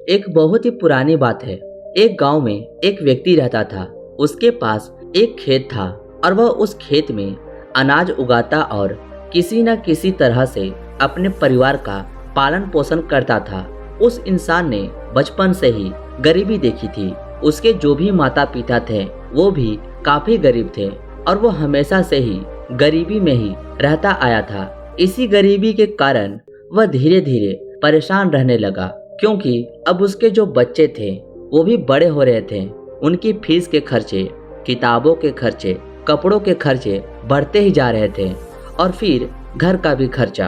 एक बहुत ही पुरानी बात है। एक गांव में एक व्यक्ति रहता था। उसके पास एक खेत था और वह उस खेत में अनाज उगाता और किसी न किसी तरह से अपने परिवार का पालन पोषण करता था। उस इंसान ने बचपन से ही गरीबी देखी थी। उसके जो भी माता पिता थे वो भी काफी गरीब थे और वो हमेशा से ही गरीबी में ही रहता आया था। इसी गरीबी के कारण वह धीरे धीरे परेशान रहने लगा, क्योंकि अब उसके जो बच्चे थे वो भी बड़े हो रहे थे। उनकी फीस के खर्चे, किताबों के खर्चे, कपड़ों के खर्चे बढ़ते ही जा रहे थे और फिर घर का भी खर्चा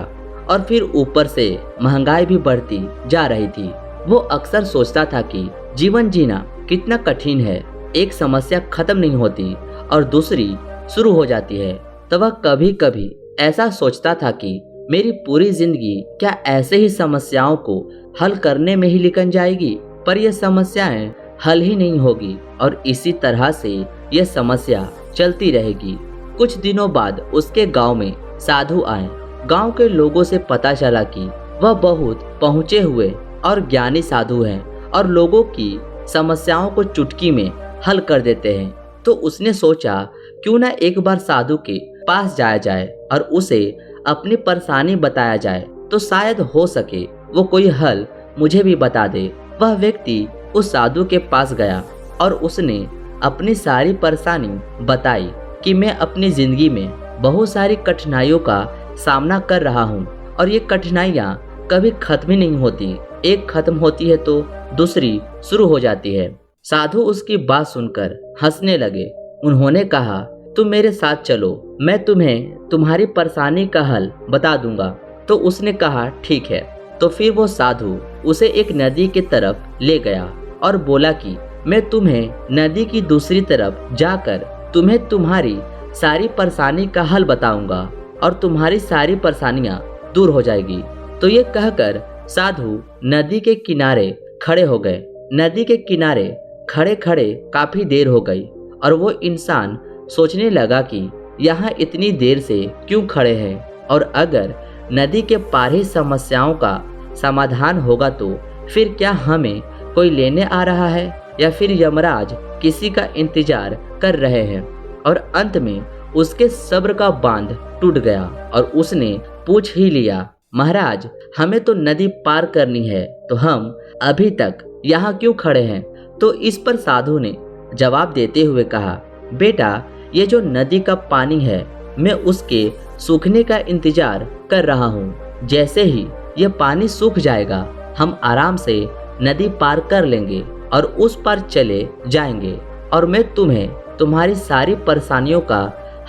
और फिर ऊपर से महंगाई भी बढ़ती जा रही थी। वो अक्सर सोचता था कि जीवन जीना कितना कठिन है। एक समस्या खत्म नहीं होती और दूसरी शुरू हो जाती है। तो वह कभी कभी ऐसा सोचता था कि मेरी पूरी जिंदगी क्या ऐसे ही समस्याओं को हल करने में ही निकल जाएगी, पर यह समस्याएं हल ही नहीं होगी और इसी तरह से यह समस्या चलती रहेगी। कुछ दिनों बाद उसके गांव में साधु आए। गांव के लोगों से पता चला कि वह बहुत पहुंचे हुए और ज्ञानी साधु हैं और लोगों की समस्याओं को चुटकी में हल कर देते हैं। तो उसने सोचा क्यों ना एक बार साधु के पास जाया जाए और उसे अपनी परेशानी बताया जाए, तो शायद हो सके वो कोई हल मुझे भी बता दे। वह व्यक्ति उस साधु के पास गया और उसने अपनी सारी परेशानी बताई कि मैं अपनी जिंदगी में बहुत सारी कठिनाइयों का सामना कर रहा हूँ और ये कठिनाइयाँ कभी खत्म ही नहीं होती। एक खत्म होती है तो दूसरी शुरू हो जाती है। साधु उसकी बात सुनकर हंसने लगे। उन्होंने कहा, तुम मेरे साथ चलो, मैं तुम्हें तुम्हारी परेशानी का हल बता दूंगा। तो उसने कहा ठीक है। तो फिर वो साधु उसे एक नदी की तरफ ले गया और बोला कि मैं तुम्हें नदी की दूसरी तरफ जाकर तुम्हें तुम्हारी सारी परेशानी का हल बताऊंगा और तुम्हारी सारी परेशानियां दूर हो जाएगी। तो ये कहकर साधु नदी के किनारे खड़े हो गए। नदी के किनारे खड़े खड़े काफी देर हो गई और वो इंसान सोचने लगा कि यहाँ इतनी देर से क्यों खड़े हैं और अगर नदी के पार ही समस्याओं का समाधान होगा तो फिर क्या हमें कोई लेने आ रहा है या फिर यमराज किसी का इंतजार कर रहे हैं। और अंत में उसके सब्र का बांध टूट गया और उसने पूछ ही लिया, महाराज हमें तो नदी पार करनी है, तो हम अभी तक यहाँ क्यों खड़े हैं। तो इस पर साधु ने जवाब देते हुए कहा, बेटा ये जो नदी का पानी है मैं उसके सूखने का इंतजार कर रहा हूँ। जैसे ही ये पानी सूख जाएगा हम आराम से नदी पार कर लेंगे और उस पार चले जाएंगे और मैं तुम्हें तुम्हारी सारी परेशानियों का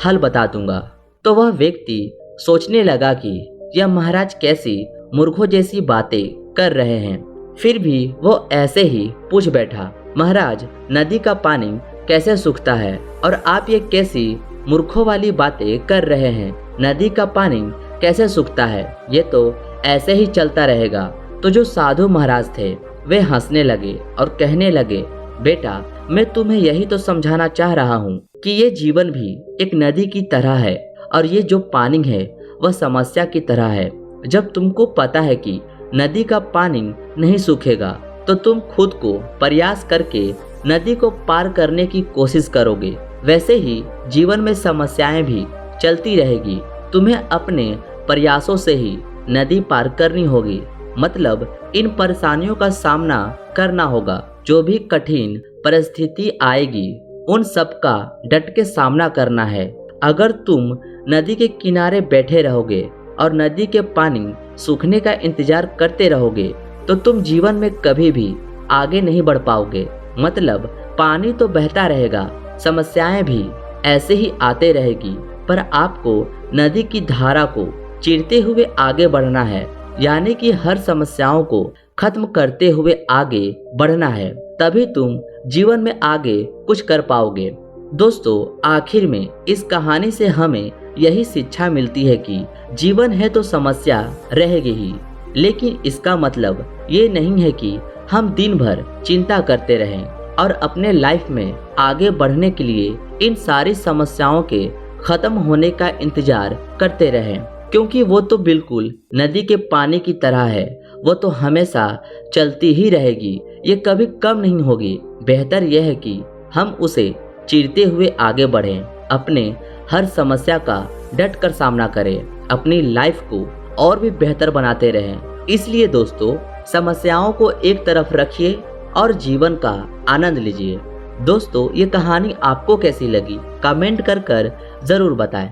हल बता दूंगा। तो वह व्यक्ति सोचने लगा कि यह महाराज कैसी मूर्खों जैसी बातें कर रहे हैं। फिर भी वो ऐसे ही पूछ बैठा, महाराज नदी का पानी कैसे सूखता है और आप ये कैसी मूर्खों वाली बातें कर रहे हैं। नदी का पानी कैसे सूखता है, ये तो ऐसे ही चलता रहेगा। तो जो साधु महाराज थे वे हंसने लगे और कहने लगे, बेटा मैं तुम्हें यही तो समझाना चाह रहा हूँ कि ये जीवन भी एक नदी की तरह है और ये जो पानी है वह समस्या की तरह है। जब तुमको पता है कि नदी का पानी नहीं सूखेगा तो तुम खुद को प्रयास करके नदी को पार करने की कोशिश करोगे। वैसे ही जीवन में समस्याएं भी चलती रहेगी। तुम्हें अपने प्रयासों से ही नदी पार करनी होगी, मतलब इन परेशानियों का सामना करना होगा। जो भी कठिन परिस्थिति आएगी उन सब का डट के सामना करना है। अगर तुम नदी के किनारे बैठे रहोगे और नदी के पानी सूखने का इंतजार करते रहोगे तो तुम जीवन में कभी भी आगे नहीं बढ़ पाओगे। मतलब पानी तो बहता रहेगा, समस्याएं भी ऐसे ही आते रहेगी, पर आपको नदी की धारा को चीरते हुए आगे बढ़ना है। यानी कि हर समस्याओं को खत्म करते हुए आगे बढ़ना है, तभी तुम जीवन में आगे कुछ कर पाओगे। दोस्तों आखिर में इस कहानी से हमें यही शिक्षा मिलती है कि जीवन है तो समस्या रहेगी ही, लेकिन इसका मतलब ये नहीं है कि हम दिन भर चिंता करते रहें और अपने लाइफ में आगे बढ़ने के लिए इन सारी समस्याओं के खत्म होने का इंतजार करते रहें, क्योंकि वो तो बिल्कुल नदी के पानी की तरह है। वो तो हमेशा चलती ही रहेगी, ये कभी कम नहीं होगी। बेहतर यह है कि हम उसे चीरते हुए आगे बढ़ें, अपने हर समस्या का डट कर सामना करें, अपनी लाइफ को और भी बेहतर बनाते रहें। इसलिए दोस्तों, समस्याओं को एक तरफ रखिए और जीवन का आनंद लीजिए। दोस्तों, ये कहानी आपको कैसी लगी कमेंट कर जरूर बताएं।